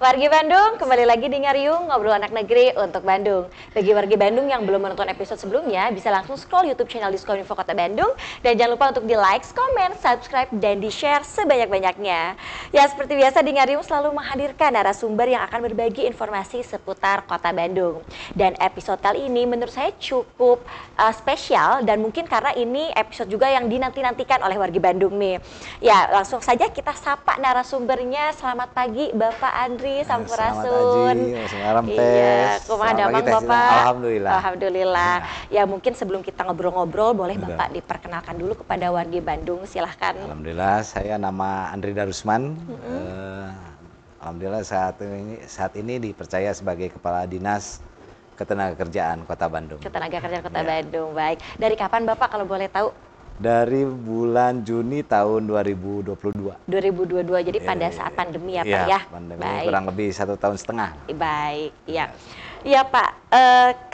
Wargi Bandung, kembali lagi di Ngariung, ngobrol anak negeri untuk Bandung. Bagi wargi Bandung yang belum menonton episode sebelumnya, bisa langsung scroll YouTube channel Diskominfo Kota Bandung. Dan jangan lupa untuk di-like, komen, subscribe, dan di-share sebanyak-banyaknya. Ya, seperti biasa di Ngariung selalu menghadirkan narasumber yang akan berbagi informasi seputar Kota Bandung. Dan episode kali ini menurut saya cukup spesial, dan mungkin karena ini episode juga yang dinanti-nantikan oleh wargi Bandung nih. Ya, langsung saja kita sapa narasumbernya. Selamat pagi, Bapak Andri Sampurasun. Selamat Iya, kumaha damang Bapak? Alhamdulillah. Alhamdulillah. Ya, mungkin sebelum kita ngobrol-ngobrol, boleh Bapak diperkenalkan dulu kepada wargi Bandung, silahkan. Alhamdulillah, saya nama Andri Darusman. Alhamdulillah saat ini dipercaya sebagai Kepala Dinas Ketenagakerjaan Kota Bandung. Ketenagakerjaan Kota Bandung, baik. Dari kapan Bapak kalau boleh tahu? Dari bulan Juni tahun 2022. 2022, jadi pada saat pandemi ya Pak ya? Pandemi baik. Kurang lebih 1,5 tahun. Baik, ya. Ya Pak,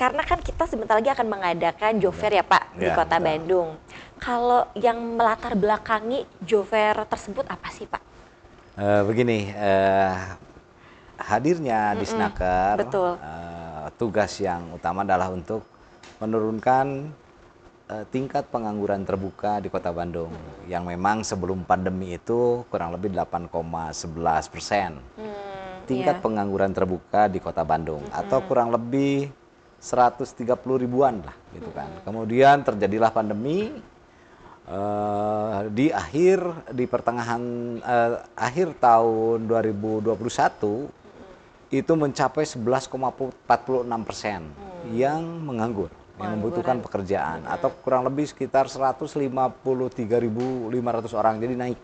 karena kan kita sebentar lagi akan mengadakan Job Fair ya Pak di Kota Bandung. Kalau yang melatar belakangi Job Fair tersebut apa sih Pak? Begini, hadirnya Disnaker, tugas yang utama adalah untuk menurunkan tingkat pengangguran terbuka di Kota Bandung yang memang sebelum pandemi itu kurang lebih 8,11%. Tingkat pengangguran terbuka di Kota Bandung atau kurang lebih 130 ribuan lah gitu kan. Kemudian terjadilah pandemi di pertengahan akhir tahun 2021 itu mencapai 11,46% yang menganggur. Yang membutuhkan pekerjaan atau kurang lebih sekitar 153.500 orang, jadi naik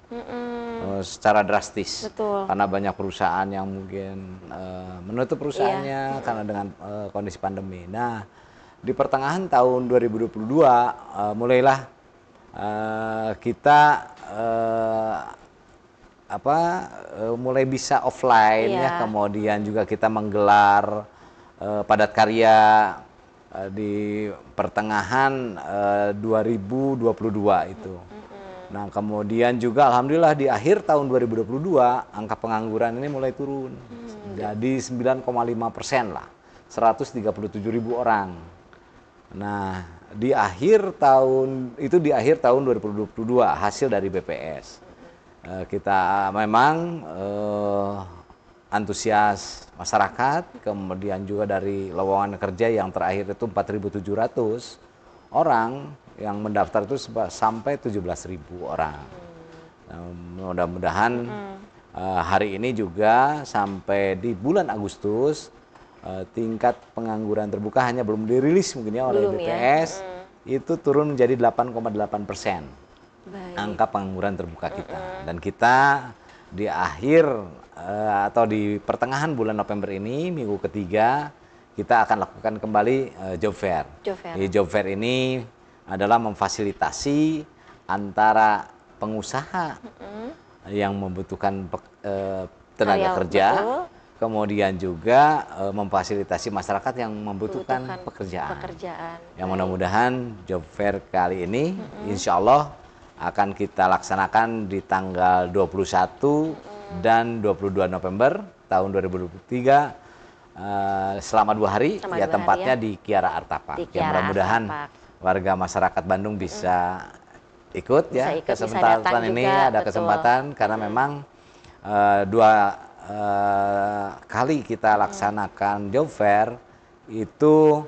secara drastis. Betul. Karena banyak perusahaan yang mungkin menutup perusahaannya karena dengan kondisi pandemi. Nah, di pertengahan tahun 2022 mulailah kita mulai bisa offline ya, kemudian juga kita menggelar padat karya di pertengahan 2022 itu. Nah, kemudian juga alhamdulillah di akhir tahun 2022 angka pengangguran ini mulai turun. Jadi 9,5% lah. 137.000 orang. Nah, di akhir tahun 2022 hasil dari BPS. Kita memang antusias masyarakat, kemudian juga dari lowongan kerja yang terakhir itu 4.700 orang yang mendaftar itu sampai 17.000 orang. Nah, mudah-mudahan hari ini juga sampai di bulan Agustus tingkat pengangguran terbuka hanya belum dirilis mungkin ya oleh BPS itu turun menjadi 8,8% angka pengangguran terbuka kita. Dan kita di akhir atau di pertengahan bulan November ini, minggu ketiga, kita akan lakukan kembali Job Fair. Job Fair ini adalah memfasilitasi antara pengusaha yang membutuhkan tenaga kerja, kemudian juga memfasilitasi masyarakat yang membutuhkan pekerjaan. Yang mudah-mudahan Job Fair kali ini, insya Allah akan kita laksanakan di tanggal 21 dan 22 November tahun 2023 selama 2 hari ya, tempatnya di Kiara Art Park. Yang mudah-mudahan warga masyarakat Bandung bisa ikut ya, kesempatan ini juga, ada kesempatan karena memang 2 kali kita laksanakan Job Fair itu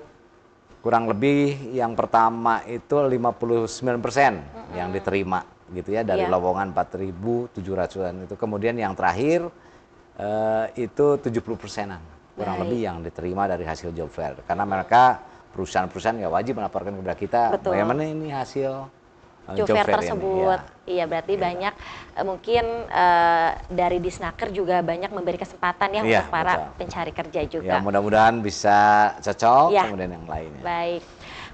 kurang lebih yang pertama itu 59% yang diterima gitu ya dari lowongan 4.700-an itu. Kemudian yang terakhir itu 70%-an kurang lebih yang diterima dari hasil Job Fair. Karena mereka perusahaan-perusahaan ya wajib melaporkan kepada kita bagaimana ini hasil Job Fair tersebut. Iya, berarti banyak mungkin dari Disnaker juga banyak memberi kesempatan ya untuk para pencari kerja juga. Ya, mudah-mudahan bisa cocok kemudian yang lainnya. Baik.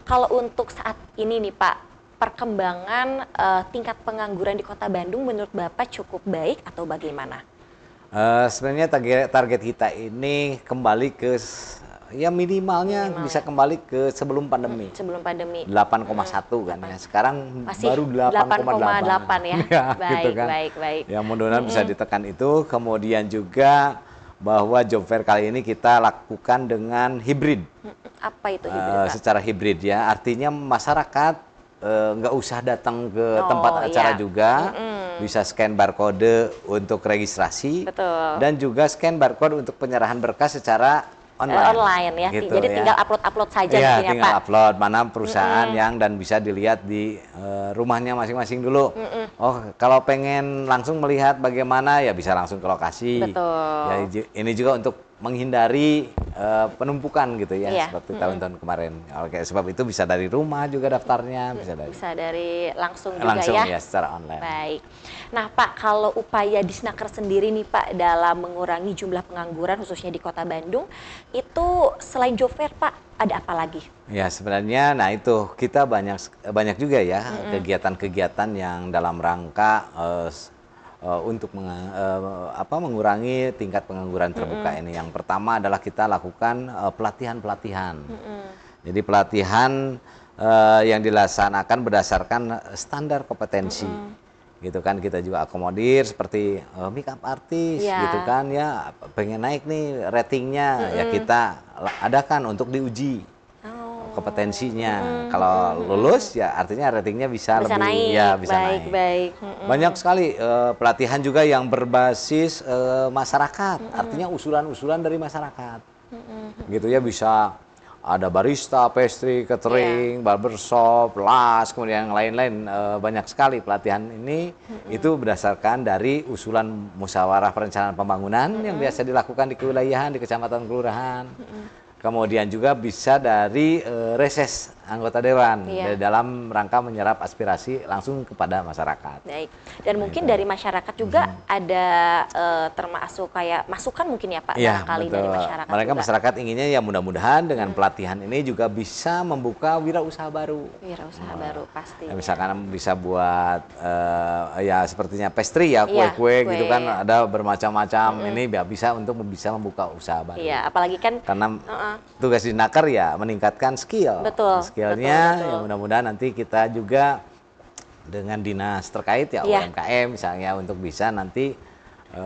Kalau untuk saat ini nih Pak, perkembangan tingkat pengangguran di Kota Bandung menurut Bapak cukup baik atau bagaimana? Sebenarnya target kita ini kembali ke ya minimalnya bisa kembali ke sebelum pandemi. Sebelum pandemi. 8,1 kan ya. Sekarang masih baru 8,8 ya. Ya baik, gitu kan. baik. Ya mudah-mudahan bisa ditekan itu. Kemudian juga bahwa job fair kali ini kita lakukan dengan hibrid. Apa itu hibrid, Pak? Secara hibrid ya, artinya masyarakat nggak usah datang ke tempat acara juga, bisa scan barcode untuk registrasi, Betul. dan juga scan barcode untuk penyerahan berkas secara online ya, gitu jadi ya. tinggal upload saja ya, mungkin ya tinggal Pak. upload mana perusahaan yang dan bisa dilihat di rumahnya masing-masing dulu. Oh, kalau pengen langsung melihat bagaimana ya bisa langsung ke lokasi. Betul. Ya, ini juga untuk menghindari penumpukan gitu ya, Iya. seperti tahun-tahun kemarin. Oke, sebab itu bisa dari rumah juga daftarnya, bisa dari langsung juga langsung ya. ya secara online. Baik. Nah Pak, kalau upaya Disnaker sendiri nih Pak dalam mengurangi jumlah pengangguran khususnya di Kota Bandung, itu selain job fair Pak, ada apa lagi? Ya sebenarnya, nah itu kita banyak juga ya kegiatan-kegiatan yang dalam rangka untuk mengurangi tingkat pengangguran terbuka ini. Yang pertama adalah kita lakukan pelatihan-pelatihan. Jadi pelatihan yang dilaksanakan berdasarkan standar kompetensi. Gitu kan, kita juga akomodir seperti makeup artist gitu kan ya, pengen naik nih ratingnya, ya kita adakan untuk diuji kompetensinya. Kalau lulus ya artinya ratingnya bisa lebih naik. Ya bisa naik. Baik. Banyak sekali pelatihan juga yang berbasis masyarakat, artinya usulan-usulan dari masyarakat. Gitu ya, bisa ada barista, pastry, catering, barbershop, las, kemudian yang lain-lain. Banyak sekali pelatihan ini itu berdasarkan dari usulan musyawarah perencanaan pembangunan yang biasa dilakukan di kewilayahan, di kecamatan, kelurahan. Kemudian juga bisa dari reses anggota dewan dalam rangka menyerap aspirasi langsung kepada masyarakat. Baik. Dan mungkin dari masyarakat juga ada termasuk kayak masukan mungkin ya Pak, kali dari masyarakat. Mereka juga. Masyarakat inginnya ya mudah-mudahan dengan pelatihan ini juga bisa membuka wirausaha baru. Wirausaha baru pasti. Ya, misalkan bisa buat ya sepertinya pastry ya, kue-kue gitu kan, ada bermacam-macam. Ini bisa untuk bisa membuka usaha baru. Iya, apalagi kan karena tugas Disnaker ya meningkatkan skill. Betul. Skillnya ya mudah-mudahan nanti kita juga dengan dinas terkait ya UMKM misalnya untuk bisa nanti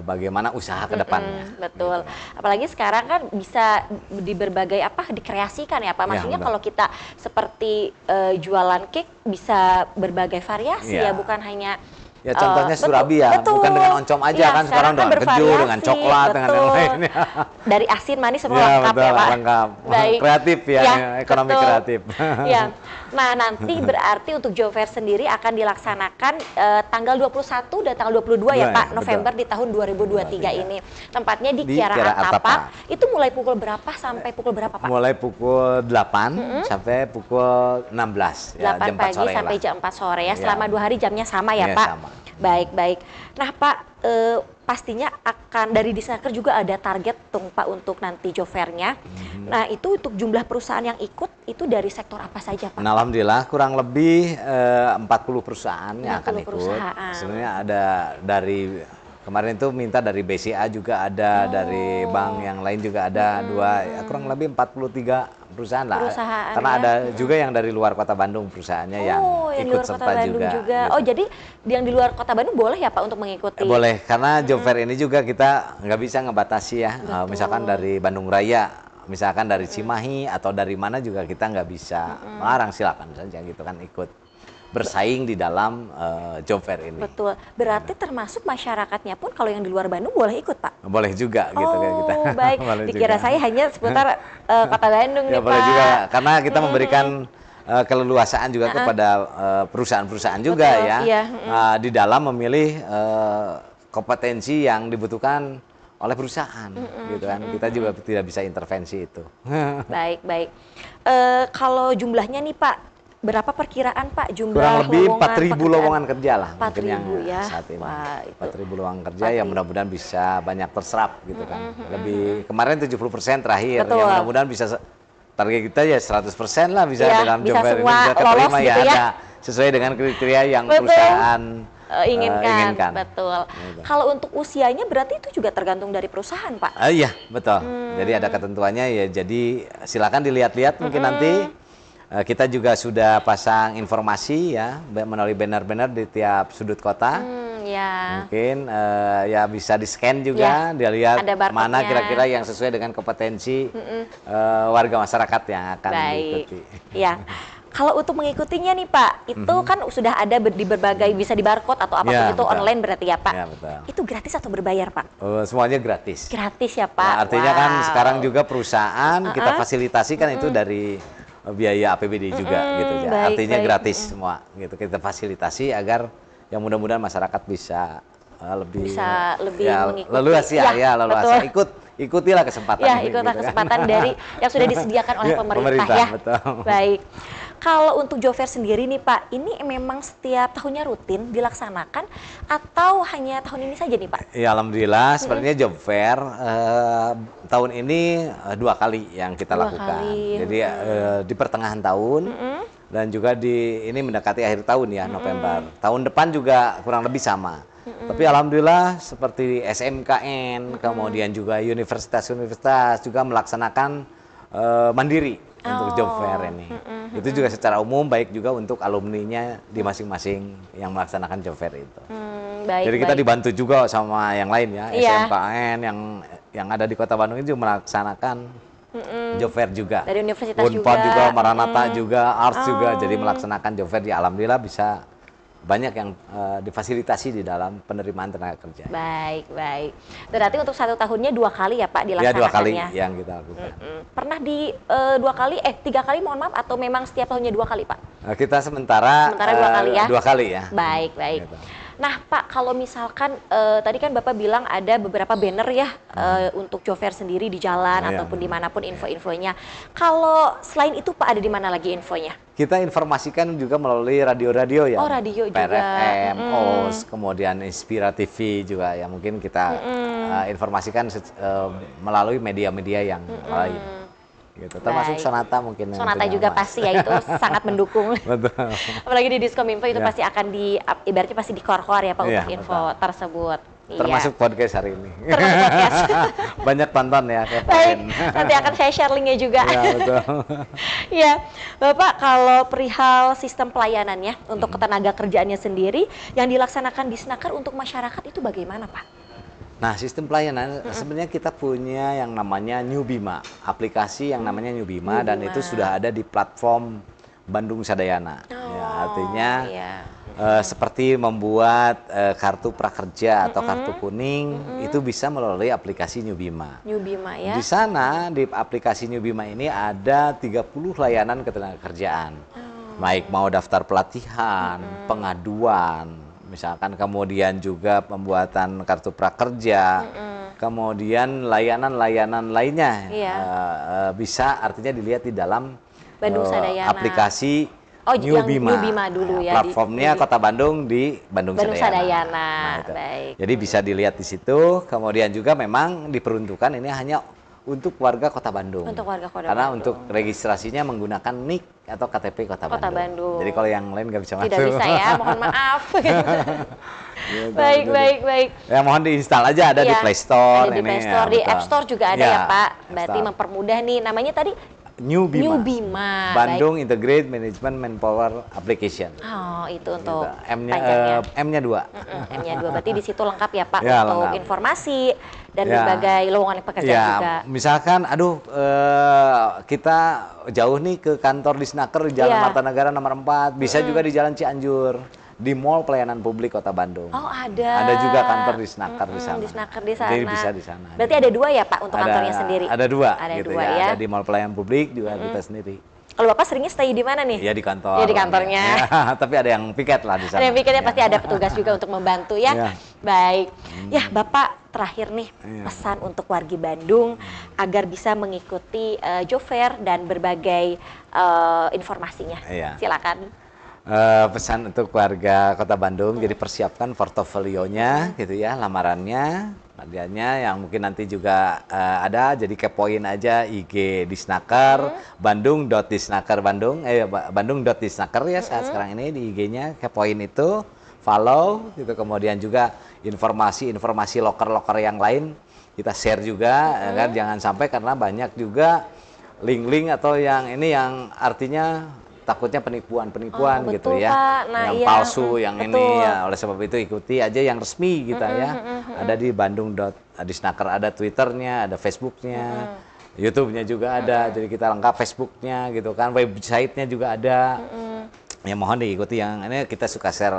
bagaimana usaha ke depannya. Betul. Gitu. Apalagi sekarang kan bisa di berbagai dikreasikan ya Pak. Maksudnya kalau kita seperti jualan cake bisa berbagai variasi ya, bukan hanya ya contohnya Surabi ya, bukan dengan oncom aja kan sekarang dengan keju, dengan coklat, dengan yang lainnya. Dari asin manis semua lengkap ya Pak. Lengkap. Baik. Kreatif ya, ekonomi kreatif. Ya. Nah nanti berarti untuk job fair sendiri akan dilaksanakan tanggal 21 dan tanggal 22 ya Pak November di tahun 2023 ini. Tempatnya di Kiara Atapak. Itu mulai pukul berapa sampai pukul berapa Pak? Mulai pukul 8 sampai pukul 16 ya, 8 jam pagi sampai jam 4 sore ya. Selama 2 hari jamnya sama ya Pak? Sama. Baik. Nah Pak, pastinya akan dari Disnaker juga ada target Pak untuk nanti job fair-nya. Nah itu untuk jumlah perusahaan yang ikut itu dari sektor apa saja Pak? Nah, alhamdulillah kurang lebih 40 perusahaan yang akan ikut. Sebenarnya ada dari kemarin itu minta dari BCA juga ada, dari bank yang lain juga ada kurang lebih 43 perusahaan lah. Karena ada juga yang dari luar Kota Bandung perusahaannya yang ikut serta juga. Gitu. Oh jadi yang di luar Kota Bandung boleh ya Pak untuk mengikuti? Boleh, karena job fair ini juga kita nggak bisa ngebatasi ya. Misalkan dari Bandung Raya, misalkan dari Cimahi atau dari mana juga kita nggak bisa melarang, silakan saja gitu kan ikut bersaing di dalam job fair ini. Betul. Berarti termasuk masyarakatnya pun kalau yang di luar Bandung boleh ikut Pak? Boleh juga gitu kayak kita. Oh baik, dikira saya hanya seputar Kota Bandung nih Pak. Boleh juga, karena kita memberikan keleluasaan juga kepada perusahaan-perusahaan juga di dalam memilih kompetensi yang dibutuhkan oleh perusahaan gitu kan. Kita juga tidak bisa intervensi itu. Baik. Kalau jumlahnya nih Pak, berapa perkiraan Pak jumlah kurang lebih 4.000 lowongan kerja lah 4.000 ya saat ini. Wah, 4.000 lowongan kerja yang mudah-mudahan bisa banyak terserap gitu kan. Lebih kemarin 70% terakhir. Yang mudah-mudahan bisa target kita ya 100% lah bisa dalam job fair ini bisa keterima gitu ada sesuai dengan kriteria yang perusahaan inginkan. Betul. Kalau untuk usianya berarti itu juga tergantung dari perusahaan Pak? Iya betul. Jadi ada ketentuannya ya. Jadi silakan dilihat-lihat mungkin nanti. Kita juga sudah pasang informasi ya melalui banner-banner di tiap sudut kota Iya. Mungkin ya bisa di-scan juga, dia lihat ada barcode-nya. mana kira-kira yang sesuai dengan kompetensi warga masyarakat yang akan diikuti. Iya. Kalau untuk mengikutinya nih Pak, itu kan sudah ada di berbagai bisa di barcode atau apapun Ya, itu betul. online berarti ya Pak. Ya, betul. Itu gratis atau berbayar Pak? Semuanya gratis. Gratis ya Pak. Nah, artinya kan Wow. sekarang juga perusahaan kita fasilitasi kan itu dari biaya APBD juga gitu ya. baik, Artinya baik. gratis semua gitu. Kita fasilitasi agar yang mudah-mudahan masyarakat bisa lebih Bisa lebih ya, mengikuti. leluas ya, Ya, leluasa. betul. Ikutilah kesempatan Ya, ini, ikutlah gitu kan. kesempatan dari yang sudah disediakan oleh Ya, pemerintah ya. betul. Baik. Kalau untuk Job Fair sendiri nih Pak, ini memang setiap tahunnya rutin dilaksanakan atau hanya tahun ini saja nih Pak? Ya, alhamdulillah sebenarnya Job Fair tahun ini 2 kali yang kita 2 lakukan. kali. Jadi di pertengahan tahun dan juga ini mendekati akhir tahun ya, November. Tahun depan juga kurang lebih sama. Tapi alhamdulillah seperti SMKN, kemudian juga universitas-universitas juga melaksanakan mandiri untuk Job Fair ini. Itu juga secara umum, baik juga untuk alumninya di masing-masing yang melaksanakan Job Fair itu. Baik, Jadi kita baik. dibantu juga sama yang lain ya, Iya. SMKN yang ada di Kota Bandung itu melaksanakan Job Fair juga. Dari universitas Unpad juga. juga, Maranatha juga, Arts juga, jadi melaksanakan Job Fair. Ya, alhamdulillah bisa banyak yang difasilitasi di dalam penerimaan tenaga kerja. Baik, baik. Berarti untuk 1 tahunnya 2 kali ya Pak Ya, dilaksanakannya? 2 kali yang kita lakukan. Pernah di 2 kali, 3 kali mohon maaf, atau memang setiap tahunnya 2 kali Pak? Kita sementara 2 kali ya? 2 kali ya. Baik, baik. Gitu. Nah Pak, kalau misalkan tadi kan Bapak bilang ada beberapa banner ya untuk Job Fair sendiri di jalan Iya. ataupun dimanapun info-infonya. Kalau selain itu Pak, ada di mana lagi infonya? Kita informasikan juga melalui radio-radio ya. Oh, radio juga. PRFM, OS, kemudian Inspira TV juga ya. Mungkin kita informasikan melalui media-media yang lain. Gitu. Termasuk Baik. Sonata mungkin. yang Sonata punya juga Mas. pasti ya, itu sangat mendukung. Betul. Apalagi di Diskominfo itu Ya. pasti akan ibaratnya pasti dikeluar ya Pak Iya, untuk info tersebut. Termasuk podcast hari ini. Termasuk podcast. Banyak tonton ya. Baik, kepoin. nanti akan saya share linknya juga. Ya, betul. Ya, Bapak, kalau perihal sistem pelayanannya untuk ketenaga kerjaannya sendiri yang dilaksanakan di Snaker untuk masyarakat itu bagaimana Pak? Nah, sistem pelayanan sebenarnya kita punya yang namanya New Bima, aplikasi yang namanya New Bima, dan itu sudah ada di platform Bandung Sadayana. Ya, artinya Iya. seperti membuat kartu prakerja atau kartu kuning itu bisa melalui aplikasi New Bima. New Bima ya. Di sana di aplikasi New Bima ini ada 30 layanan ketenagakerjaan. Baik mau daftar pelatihan, pengaduan, misalkan kemudian juga pembuatan kartu prakerja, kemudian layanan-layanan lainnya Iya. bisa artinya dilihat di dalam Bandung Sadayana. aplikasi Oh, New yang Bima. New Bima dulu ya, Platformnya Kota Bandung di Bandung Bandung Sadayana. Sadayana, Itu. baik. Jadi bisa dilihat di situ. Kemudian juga memang diperuntukkan ini hanya untuk warga Kota Bandung. Untuk warga Kota Karena Bandung. untuk registrasinya menggunakan NIK atau KTP Kota Kota Bandung. Jadi kalau yang lain nggak bisa masuk. Tidak bisa ya, mohon maaf. Gitu. Baik, Jadi, baik, baik. Ya mohon diinstal aja, ada di Iya, Play Store. ada di ini, Play ya, Store, di betul. App Store juga ada Ya, ya Pak. App Berarti Store. mempermudah nih. Namanya tadi New Bima. New Bima. Bandung Integrated Management Manpower Application. Oh, itu untuk Gitu. panjangnya. M-nya 2. M-nya 2, berarti di situ lengkap ya Pak Ya, untuk lengkap. informasi dan Ya. berbagai lowongan pekerjaan Ya, juga. misalkan, aduh, kita jauh nih ke kantor di Snaker di Jalan Iya. Martanegara nomor 4, bisa juga di Jalan Cianjur, di Mall Pelayanan Publik Kota Bandung. Oh, ada. Ada juga kantor di Snaker di sana. Di Snaker di sana. Jadi bisa di sana. Berarti ada 2 ya Pak untuk kantornya sendiri? Ada 2. Ada gitu 2 ya. Ada di Mall Pelayanan Publik juga kita sendiri. Kalau Bapak seringnya stay di mana nih? Ya di kantor. Ya, di kantornya. Ya, tapi ada yang piket lah di sana. Ada yang pikirnya Ya. pasti ada petugas juga untuk membantu ya. Ya. Baik. Ya, Bapak terakhir nih Iya. pesan untuk wargi Bandung agar bisa mengikuti Job Fair dan berbagai informasinya. Iya. Silakan. Pesan untuk warga Kota Bandung, jadi persiapkan portofolionya gitu ya, lamarannya, hadiahnya yang mungkin nanti juga ada, jadi kepoin aja IG Disnaker, Bandung.disnaker Bandung.disnaker ya saat sekarang ini di IG-nya, kepoin itu, follow gitu, kemudian juga informasi-informasi loker-loker yang lain kita share juga, ya kan, jangan sampai karena banyak juga link-link atau yang ini yang artinya takutnya penipuan Oh, gitu betul, ya, Pak. Nah, yang iya, palsu, yang ini betul. ya. Oleh sebab itu ikuti aja yang resmi kita ya. Ada di Bandung.Disnaker, ada Twitternya, ada Facebooknya, YouTube-nya juga ada. Jadi kita lengkap Facebooknya gitu kan, websitenya juga ada. Ya mohon diikuti yang ini, kita suka share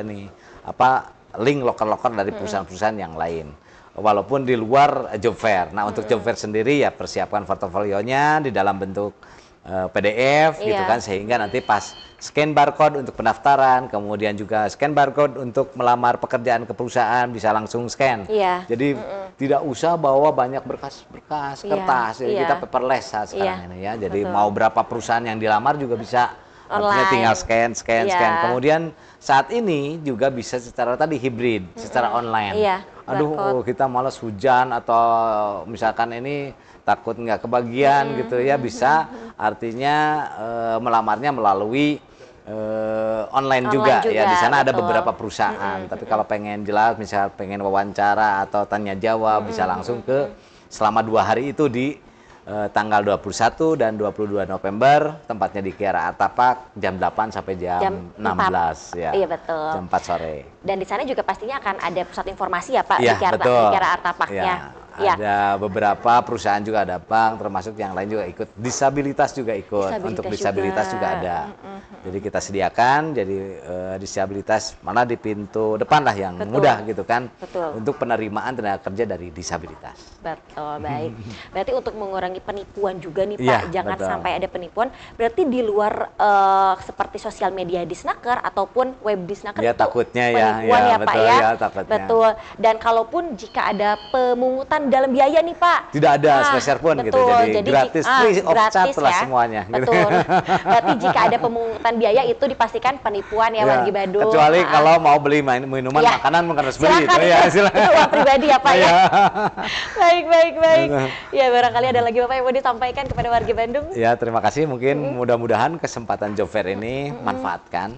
ini apa link loker-loker dari perusahaan-perusahaan yang lain. Walaupun di luar job fair. Nah, untuk job fair sendiri ya persiapkan portofolionya di dalam bentuk PDF gitu Iya. kan, sehingga nanti pas scan barcode untuk pendaftaran, kemudian juga scan barcode untuk melamar pekerjaan ke perusahaan bisa langsung scan. Iya. Jadi tidak usah bawa banyak berkas-berkas, Iya, kertas. Jadi iya. kita paperless saat sekarang Iya, ini ya. Jadi betul. mau berapa perusahaan yang dilamar juga bisa. Artinya Online. tinggal scan. Iya. Kemudian saat ini juga bisa secara tadi hibrid, secara online. Iya, Aduh, kita malas hujan atau misalkan ini takut nggak kebagian gitu ya, bisa artinya melamarnya melalui online juga ya. Di sana ada betul. beberapa perusahaan. Tapi kalau pengen jelas, misal pengen wawancara atau tanya jawab, bisa langsung ke selama 2 hari itu di tanggal 21 dan 22 November, tempatnya di Kiara Artapak, jam 8 sampai jam 16 ya. Iya, betul. Jam 4 sore. Dan di sana juga pastinya akan ada pusat informasi ya Pak, Iya, di betul. Kiara Artapaknya. Ya, ada beberapa perusahaan juga ada bank, termasuk yang lain juga ikut. Disabilitas juga ikut. Untuk disabilitas juga ada. Jadi kita sediakan, jadi disabilitas mana di pintu depan lah yang Betul. mudah gitu kan. Betul. Untuk penerimaan tenaga kerja dari disabilitas. Betul, baik. Berarti untuk mengurangi penipuan juga nih Pak, Iya, jangan betul. sampai ada penipuan. Berarti di luar seperti sosial media Disnaker ataupun web Disnaker Ya, itu takutnya ya, penipuan ya, ya, Pak betul, ya. ya, takutnya. Betul. Dan kalaupun jika ada pemungutan dalam biaya nih Pak. Tidak ada Nah, sepeser pun gitu. betul. Jadi gratis, free of charge lah semuanya. Gitu. Betul. Berarti jika ada pemungutan biaya itu dipastikan penipuan ya, wargi Bandung. Kecuali kalau mau beli minuman, Ya. makanan mungkin harus beli Silakan, itu ya. itu uang pribadi ya Pak ya. Iya. Baik. Ya barangkali ada lagi Bapak yang mau disampaikan kepada warga Bandung. Ya, terima kasih. Mungkin mudah-mudahan kesempatan job fair ini manfaatkan.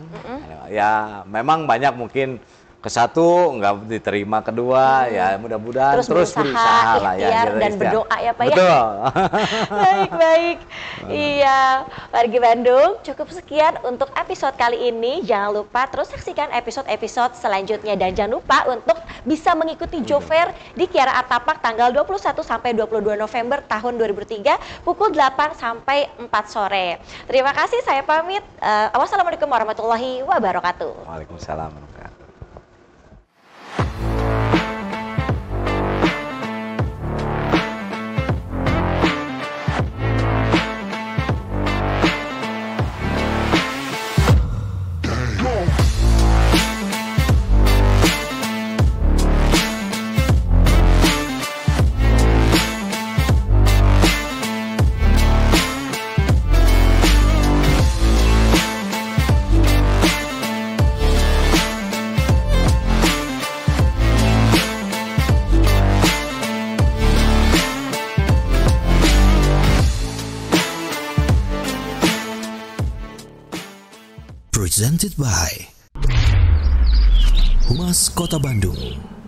Ya, memang banyak mungkin ke satu nggak diterima, kedua ya mudah-mudahan terus berusaha lah ya. ikhtiar dan berdoa ya Pak ya. Betul. Baik. Iya, wargi Bandung, cukup sekian untuk episode kali ini. Jangan lupa terus saksikan episode-episode selanjutnya dan jangan lupa untuk bisa mengikuti job fair di Kiara Artapak tanggal 21 sampai 22 November tahun 2003 pukul 8 sampai 4 sore. Terima kasih, saya pamit. Wassalamualaikum warahmatullahi wabarakatuh. Waalaikumsalam. Presented by Humas Kota Bandung.